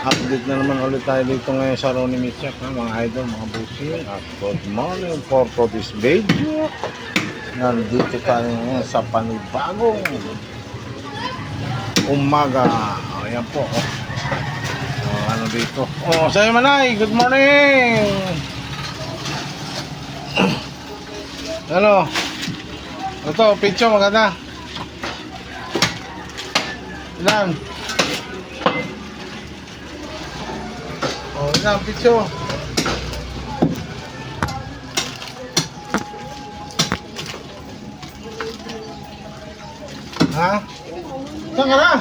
Update na naman ulit tayo dito ngayon sa Ronnie Mitchell, mga idol, mga busing. At good morning for this video. Nandito tayo ngayon sa panibagong umaga. Ayan po. Ano dito? Sa'yo Manay, good morning. Ano? Ito, picture maganda. Ilan? Ilan, picture. Ha? Saan ka na?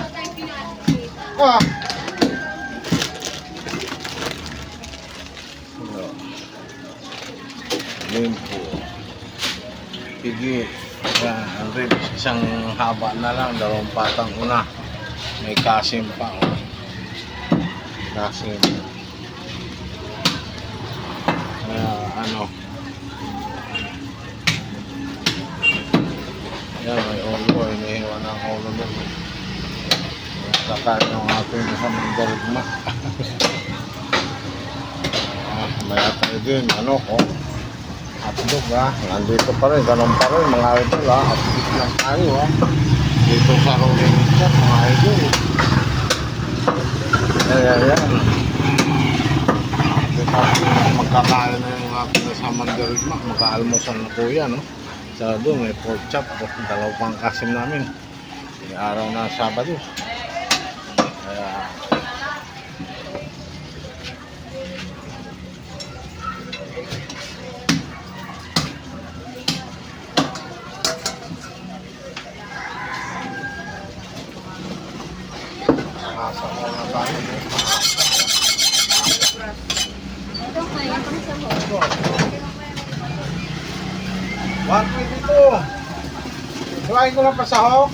Limpo. Pigi. Ang ribs, isang haba na lang, dalawang patang una. May kasim pa. Kasim. Ano. Yan, may ulo. Inihiwan ng ulo doon. Kakain ng ating isang mandarigma. May tayo din. Ano ko? Hotdog nandito pa rin, ganun pa rin mga idol update lang tayo dito sa Rolling Chat mga idol. Ayan magkakain na yung aking kasama dirigma, magka-almusal na po yan sa doon may pork chop, dalawang kasim namin yung araw na Sabado. Bakit dito? Kuhain ko lang pasahok.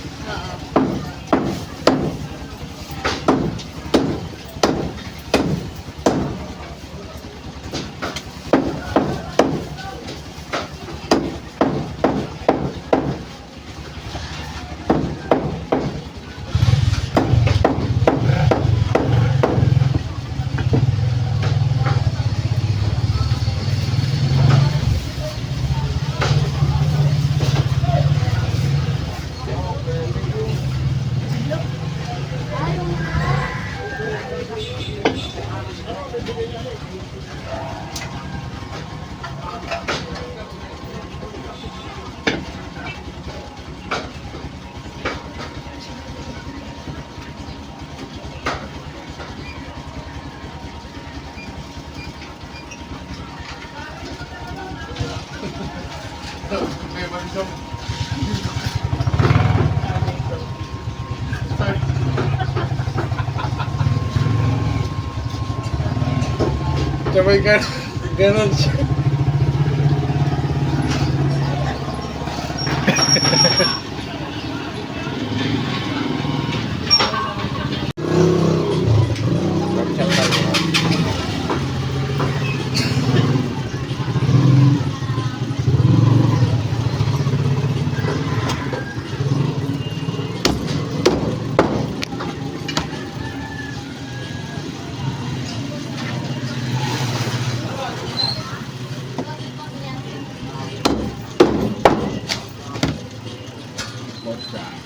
Sabay ganon siya.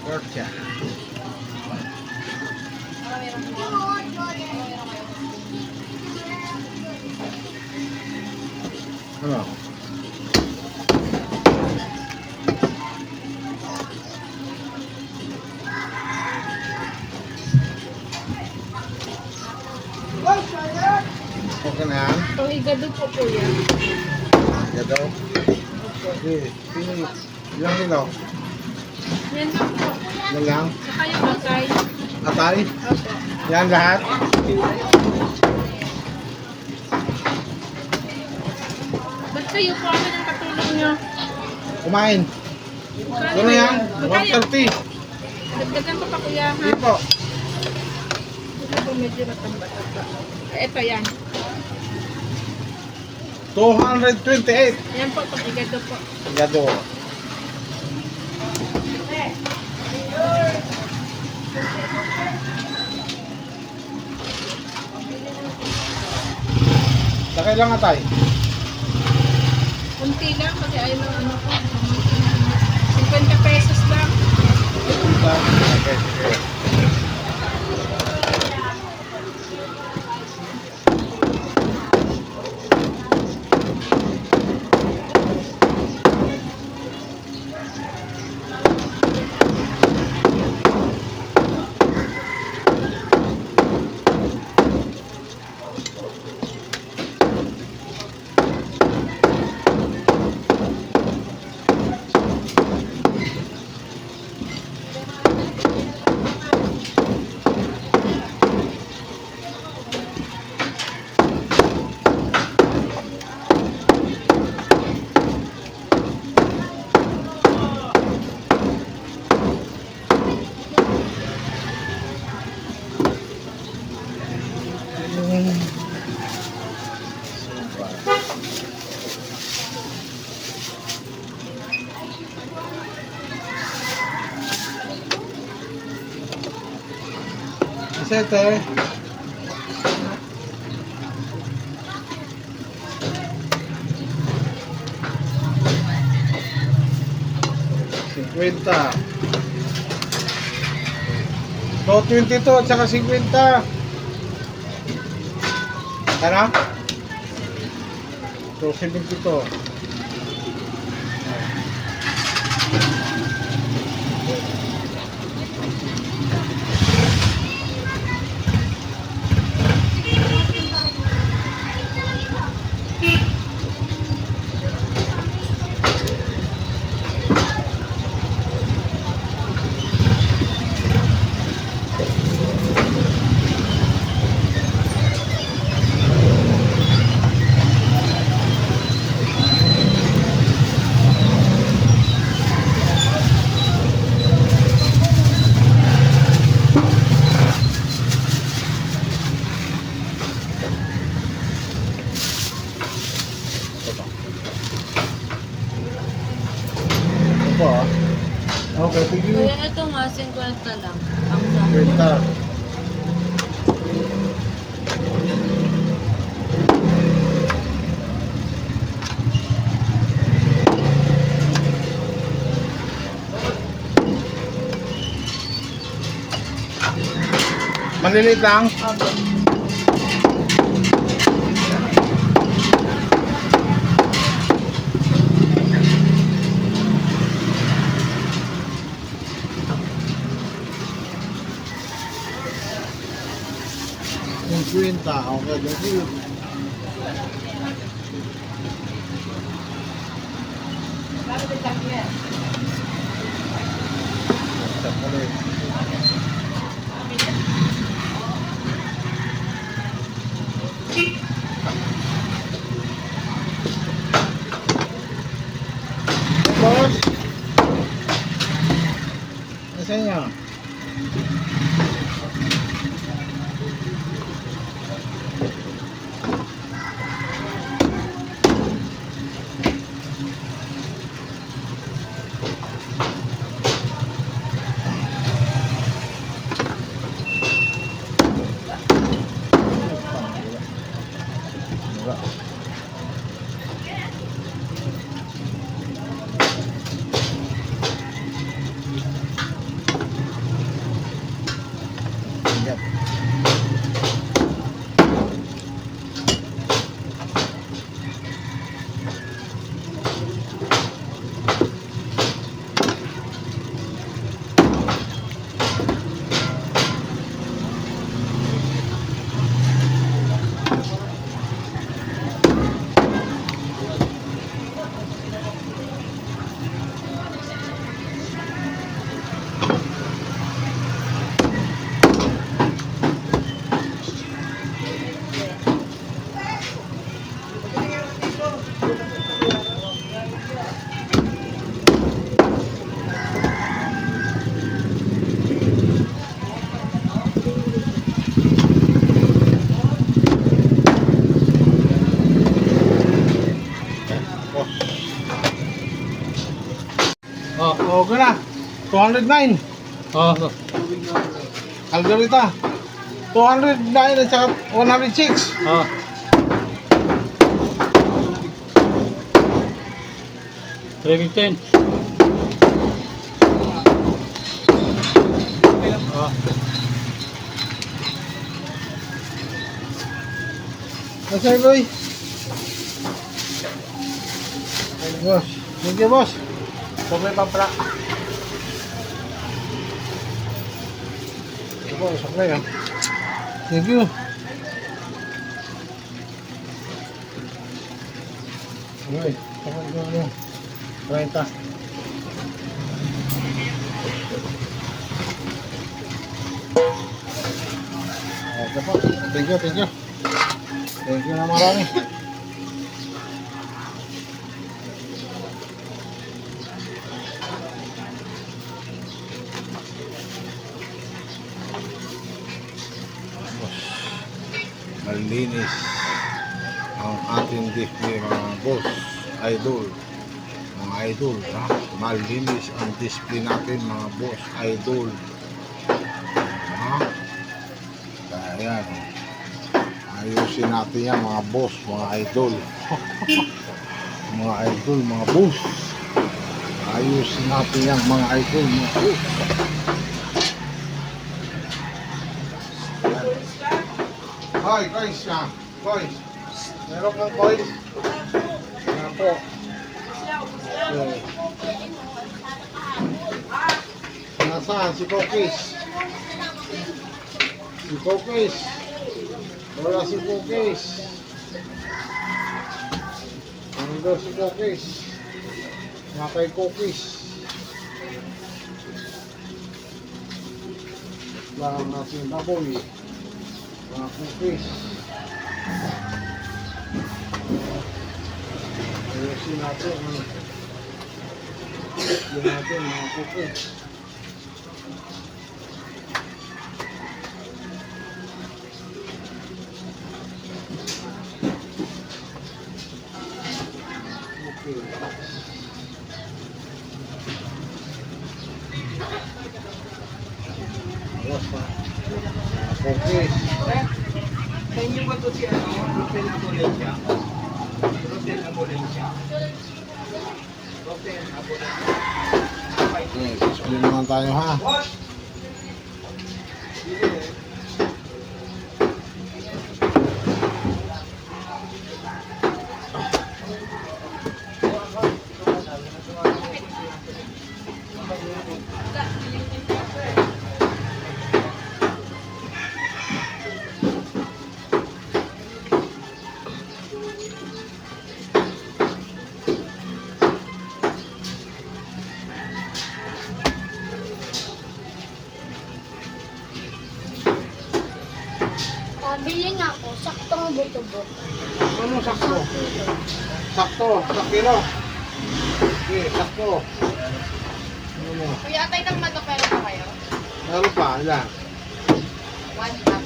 Porcha. Ano? Okay na yan? Itong igado po po yan. Igado? Okay. Ilang kilo? Yan lang po. Yan lang? Saka yung atay. Atay? Opo. Yan lahat? Ba't kayo po ano ng katulong nyo? Kumain. Ano yan? 130. Dagdagan ko pa kuya ha? Hindi po. Ito po medyo matamba-tamba. Ito yan. 228. Yan po, pag igado po. Igado. Kailan nga tayo? Kunti lang kasi ayun ang ano ko. 50 pesos lang. Okay, sige. Sete. Cinquenta. 22 at saka 50. Ano? 272. Ito ah. Okay, tigil. Kuya, ito nga, 50 lang. Ang dami. 50. Maliliit lang. Kwenta, okay, thank you. Boss, nasa niya? Okay na. 209. Oh, Algarita. 209 at saka 106. oh. 315. Ah. Nasaan, boy? Ay, boss. Thank you, boss. Sablay pampra. Ito po, sablay, ah. Thank you. Okay, tapos ko ano. 30. Okay po. Thank you, thank you. Thank you na marami. Malinis ang ating display mga boss, idol, mga idol, ha? Malinis ang display natin mga boss, idol, ha? Kaya yan, ayusin natin yan mga boss, mga idol. Mga idol, mga boss, ayusin natin yan mga idol, mga boss. Hoy, guys, na. Guys. Meron kang coins. Yan po. Okay. Nasaan si Cookies? Si Cookies. Wala si Cookies. Ano si Cookies? Mga kay Cookies. Lang natin baboy. Mga cookies. Ayusin natin. Ayusin natin mga cookies. Okay. Ayos pa. Mga cookies. Sa inyo ba ito si Rotel Abolencia? Rotel Abolencia. Rotel Abolencia. Okay, display naman tayo ha. Bili nga ako, saktong buto-buto. Ano sakto? Sakto, sa kilo. Okay, sakto. Ano mo? Kuya, tayo ng manok meron pa kayo? Meron pa, ilan? 1 cup.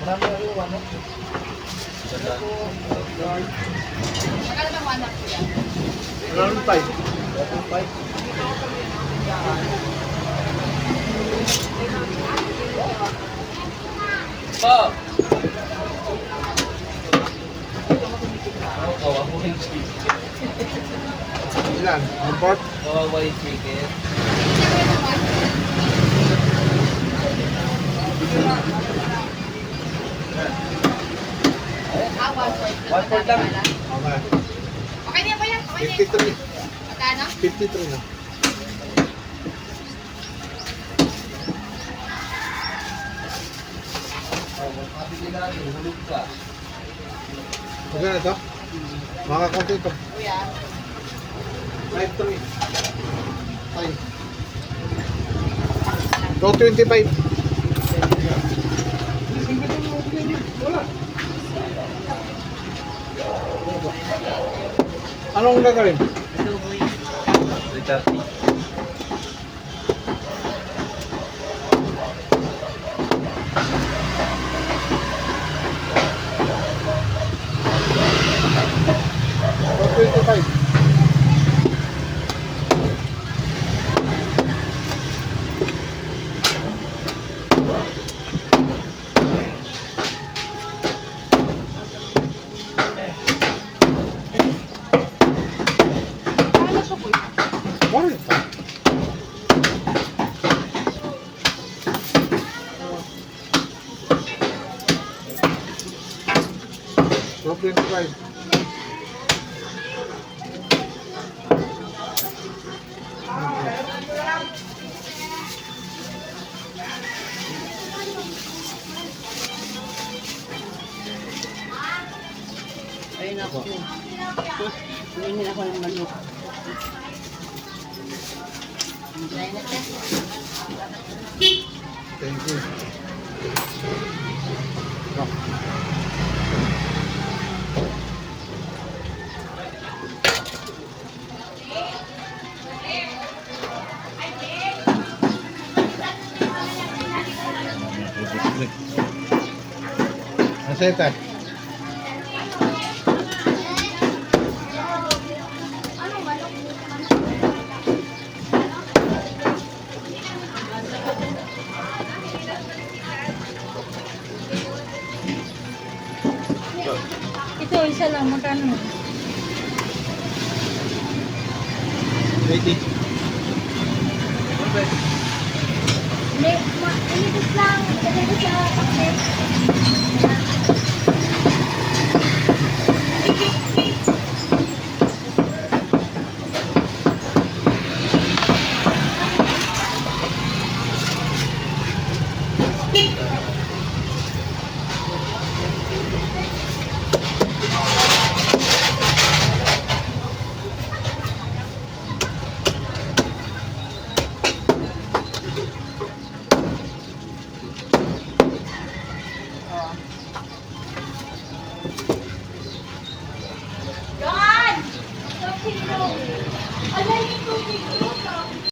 Magkano ng 1 cup kuya? Meron pa. Pa! Ilan? Import? Kawawa yung chicken. Ah, 1 1 lang. Okay. Okay na ba yan? Okay na yan. 53. Magkano? 53 na. Magkano ito? Makakunti ito. Kuya. 5-3. 225. Anong gagawin? Ito boy. 330. Problem price. Ayun ako. Hingin ako ng manok. Try natin. Thank you. Nasa ito? Ito, isa lang. Magkano? 80. Inibis lang. Inibis sa pakit. God! 2 kilo. Alay, 2 kilo.